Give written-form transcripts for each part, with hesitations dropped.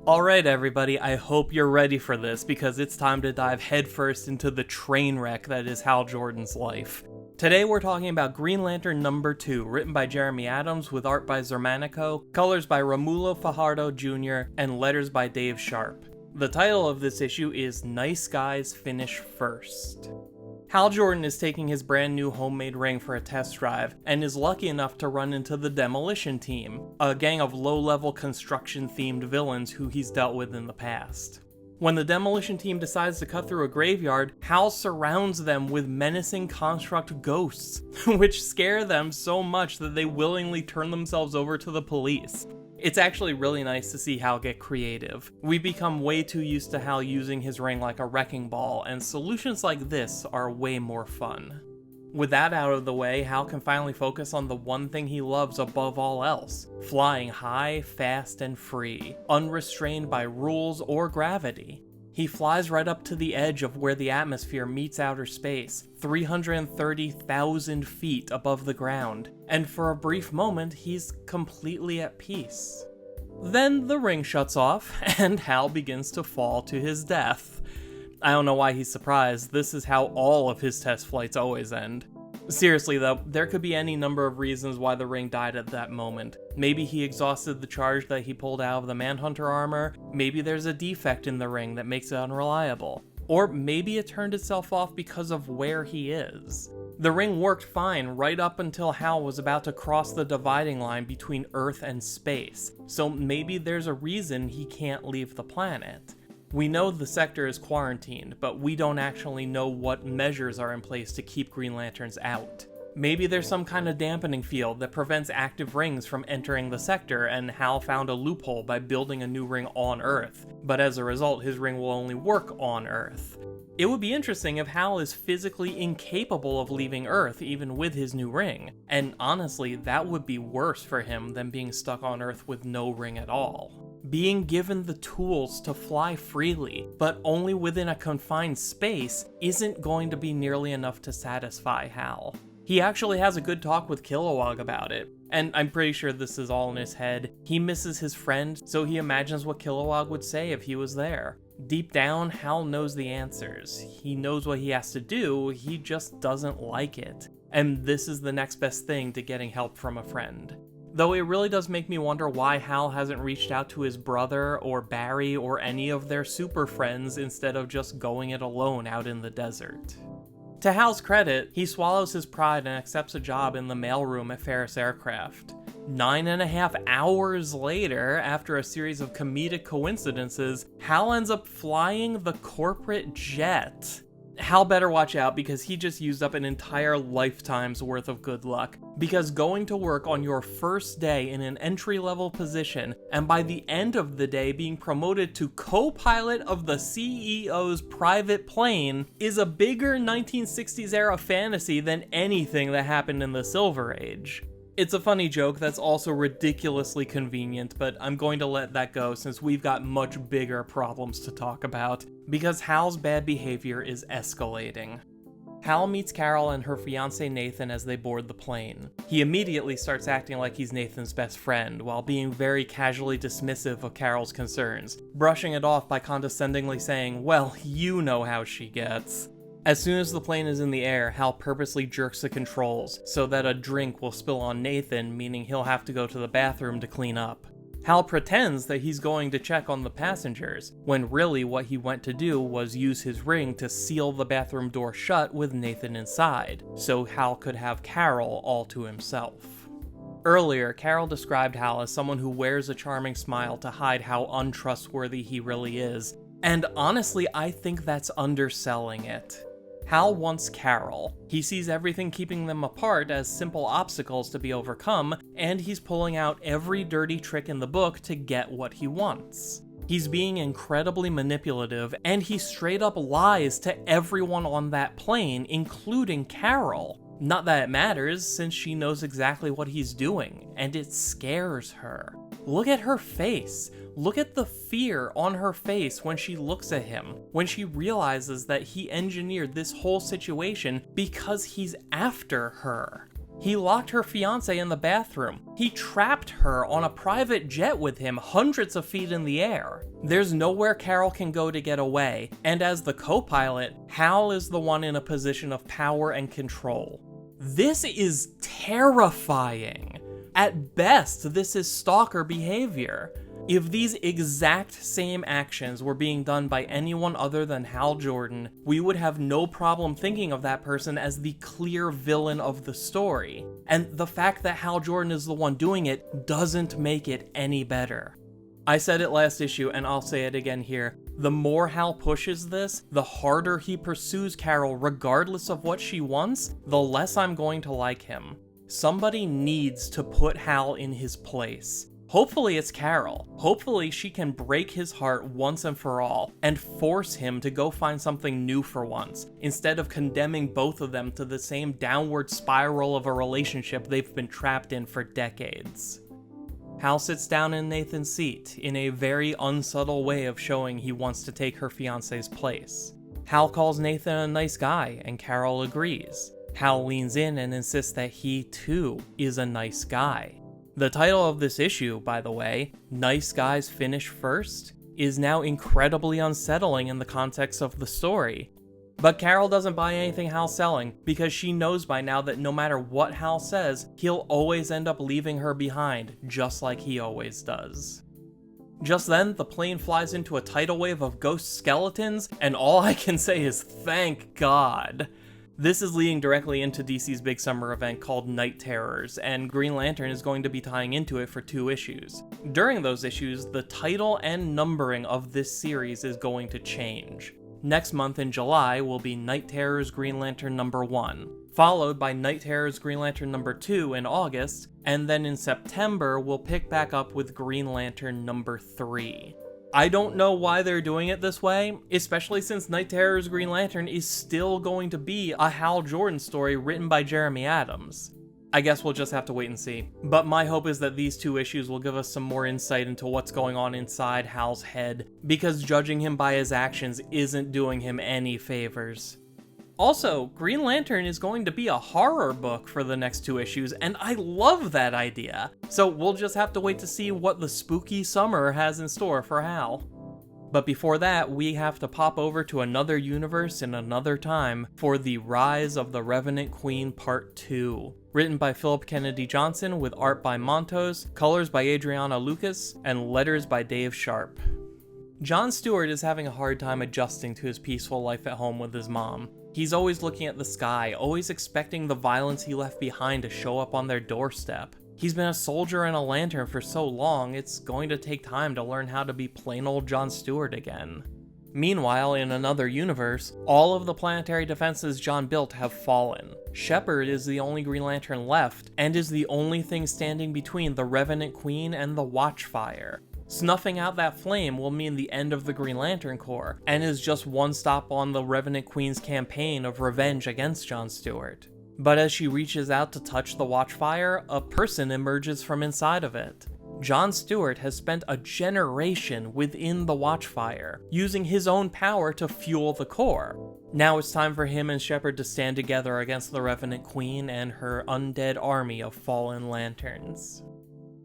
Alright everybody, I hope you're ready for this because it's time to dive headfirst into the train wreck that is Hal Jordan's life. Today we're talking about Green Lantern number 2, written by Jeremy Adams with art by Zermanico, colors by Romulo Fajardo Jr., and letters by Dave Sharp. The title of this issue is Nice Guys Finish First. Hal Jordan is taking his brand new homemade ring for a test drive, and is lucky enough to run into the Demolition Team, a gang of low-level construction-themed villains who he's dealt with in the past. When the Demolition Team decides to cut through a graveyard, Hal surrounds them with menacing construct ghosts, which scare them so much that they willingly turn themselves over to the police. It's actually really nice to see Hal get creative. We've become way too used to Hal using his ring like a wrecking ball, and solutions like this are way more fun. With that out of the way, Hal can finally focus on the one thing he loves above all else: flying high, fast, and free, unrestrained by rules or gravity. He flies right up to the edge of where the atmosphere meets outer space, 330,000 feet above the ground, and for a brief moment, he's completely at peace. Then the ring shuts off, and Hal begins to fall to his death. I don't know why he's surprised, this is how all of his test flights always end. Seriously though, there could be any number of reasons why the ring died at that moment. Maybe he exhausted the charge that he pulled out of the Manhunter armor, maybe there's a defect in the ring that makes it unreliable, or maybe it turned itself off because of where he is. The ring worked fine right up until Hal was about to cross the dividing line between Earth and space, so maybe there's a reason he can't leave the planet. We know the sector is quarantined, but we don't actually know what measures are in place to keep Green Lanterns out. Maybe there's some kind of dampening field that prevents active rings from entering the sector, and Hal found a loophole by building a new ring on Earth, but as a result his ring will only work on Earth. It would be interesting if Hal is physically incapable of leaving Earth even with his new ring, and honestly that would be worse for him than being stuck on Earth with no ring at all. Being given the tools to fly freely, but only within a confined space, isn't going to be nearly enough to satisfy Hal. He actually has a good talk with Kilowog about it, and I'm pretty sure this is all in his head. He misses his friend, so he imagines what Kilowog would say if he was there. Deep down, Hal knows the answers. He knows what he has to do, he just doesn't like it. And this is the next best thing to getting help from a friend. Though it really does make me wonder why Hal hasn't reached out to his brother or Barry or any of their super friends instead of just going it alone out in the desert. To Hal's credit, he swallows his pride and accepts a job in the mailroom at Ferris Aircraft. 9.5 hours later, after a series of comedic coincidences, Hal ends up flying the corporate jet. Hal better watch out because he just used up an entire lifetime's worth of good luck. Because going to work on your first day in an entry-level position, and by the end of the day being promoted to co-pilot of the CEO's private plane, is a bigger 1960s era fantasy than anything that happened in the Silver Age. It's a funny joke that's also ridiculously convenient, but I'm going to let that go since we've got much bigger problems to talk about, because Hal's bad behavior is escalating. Hal meets Carol and her fiancé Nathan as they board the plane. He immediately starts acting like he's Nathan's best friend, while being very casually dismissive of Carol's concerns, brushing it off by condescendingly saying, "Well, you know how she gets." As soon as the plane is in the air, Hal purposely jerks the controls so that a drink will spill on Nathan, meaning he'll have to go to the bathroom to clean up. Hal pretends that he's going to check on the passengers, when really what he went to do was use his ring to seal the bathroom door shut with Nathan inside, so Hal could have Carol all to himself. Earlier, Carol described Hal as someone who wears a charming smile to hide how untrustworthy he really is, and honestly, I think that's underselling it. Hal wants Carol. He sees everything keeping them apart as simple obstacles to be overcome, and he's pulling out every dirty trick in the book to get what he wants. He's being incredibly manipulative, and he straight up lies to everyone on that plane, including Carol. Not that it matters, since she knows exactly what he's doing, and it scares her. Look at her face. Look at the fear on her face when she looks at him, when she realizes that he engineered this whole situation because he's after her. He locked her fiancé in the bathroom. He trapped her on a private jet with him hundreds of feet in the air. There's nowhere Carol can go to get away, and as the co-pilot, Hal is the one in a position of power and control. This is terrifying. At best, this is stalker behavior. If these exact same actions were being done by anyone other than Hal Jordan, we would have no problem thinking of that person as the clear villain of the story. And the fact that Hal Jordan is the one doing it doesn't make it any better. I said it last issue, and I'll say it again here. The more Hal pushes this, the harder he pursues Carol regardless of what she wants, the less I'm going to like him. Somebody needs to put Hal in his place. Hopefully it's Carol. Hopefully she can break his heart once and for all, and force him to go find something new for once, instead of condemning both of them to the same downward spiral of a relationship they've been trapped in for decades. Hal sits down in Nathan's seat, in a very unsubtle way of showing he wants to take her fiancé's place. Hal calls Nathan a nice guy, and Carol agrees. Hal leans in and insists that he, too, is a nice guy. The title of this issue, by the way, Nice Guys Finish First, is now incredibly unsettling in the context of the story. But Carol doesn't buy anything Hal's selling, because she knows by now that no matter what Hal says, he'll always end up leaving her behind, just like he always does. Just then, the plane flies into a tidal wave of ghost skeletons, and all I can say is thank God. This is leading directly into DC's big summer event called Night Terrors, and Green Lantern is going to be tying into it for 2 issues. During those issues, the title and numbering of this series is going to change. Next month in July will be Night Terrors Green Lantern number 1, followed by Night Terrors Green Lantern number 2 in August, and then in September we'll pick back up with Green Lantern number 3. I don't know why they're doing it this way, especially since Night Terrors Green Lantern is still going to be a Hal Jordan story written by Jeremy Adams. I guess we'll just have to wait and see. But my hope is that these 2 issues will give us some more insight into what's going on inside Hal's head, because judging him by his actions isn't doing him any favors. Also, Green Lantern is going to be a horror book for the next 2 issues, and I love that idea. So we'll just have to wait to see what the spooky summer has in store for Hal. But before that, we have to pop over to another universe in another time for The Rise of the Revenant Queen Part 2. Written by Philip Kennedy Johnson with art by Montos, colors by Adriana Lucas, and letters by Dave Sharp. John Stewart is having a hard time adjusting to his peaceful life at home with his mom. He's always looking at the sky, always expecting the violence he left behind to show up on their doorstep. He's been a soldier and a lantern for so long, it's going to take time to learn how to be plain old John Stewart again. Meanwhile, in another universe, all of the planetary defenses John built have fallen. Shepard is the only Green Lantern left, and is the only thing standing between the Revenant Queen and the Watchfire. Snuffing out that flame will mean the end of the Green Lantern Corps, and is just one stop on the Revenant Queen's campaign of revenge against John Stewart. But as she reaches out to touch the Watchfire, a person emerges from inside of it. John Stewart has spent a generation within the Watchfire, using his own power to fuel the Corps. Now it's time for him and Shepard to stand together against the Revenant Queen and her undead army of fallen lanterns.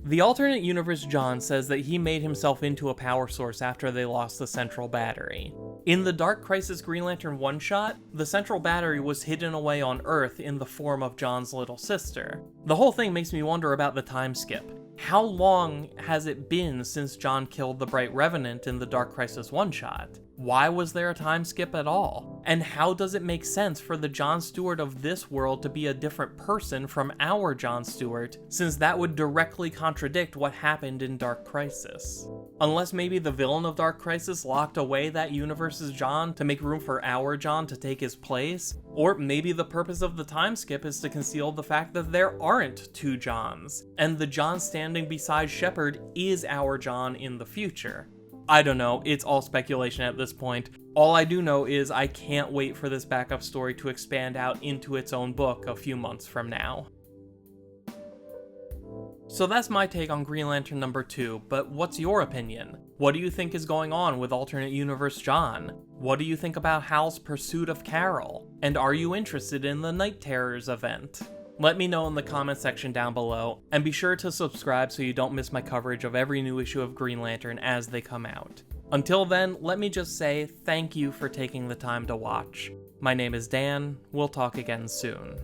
The alternate universe John says that he made himself into a power source after they lost the central battery. In the Dark Crisis Green Lantern one-shot, the central battery was hidden away on Earth in the form of John's little sister. The whole thing makes me wonder about the time skip. How long has it been since John killed the Bright Revenant in the Dark Crisis one-shot? Why was there a time skip at all? And how does it make sense for the John Stewart of this world to be a different person from our John Stewart, since that would directly contradict what happened in Dark Crisis? Unless maybe the villain of Dark Crisis locked away that universe's John to make room for our John to take his place? Or maybe the purpose of the time skip is to conceal the fact that there aren't 2 Johns, and the John standing beside Shepard is our John in the future. I don't know, it's all speculation at this point. All I do know is I can't wait for this backup story to expand out into its own book a few months from now. So that's my take on Green Lantern number 2, but what's your opinion? What do you think is going on with alternate universe John? What do you think about Hal's pursuit of Carol? And are you interested in the Night Terrors event? Let me know in the comment section down below, and be sure to subscribe so you don't miss my coverage of every new issue of Green Lantern as they come out. Until then, let me just say thank you for taking the time to watch. My name is Dan, we'll talk again soon.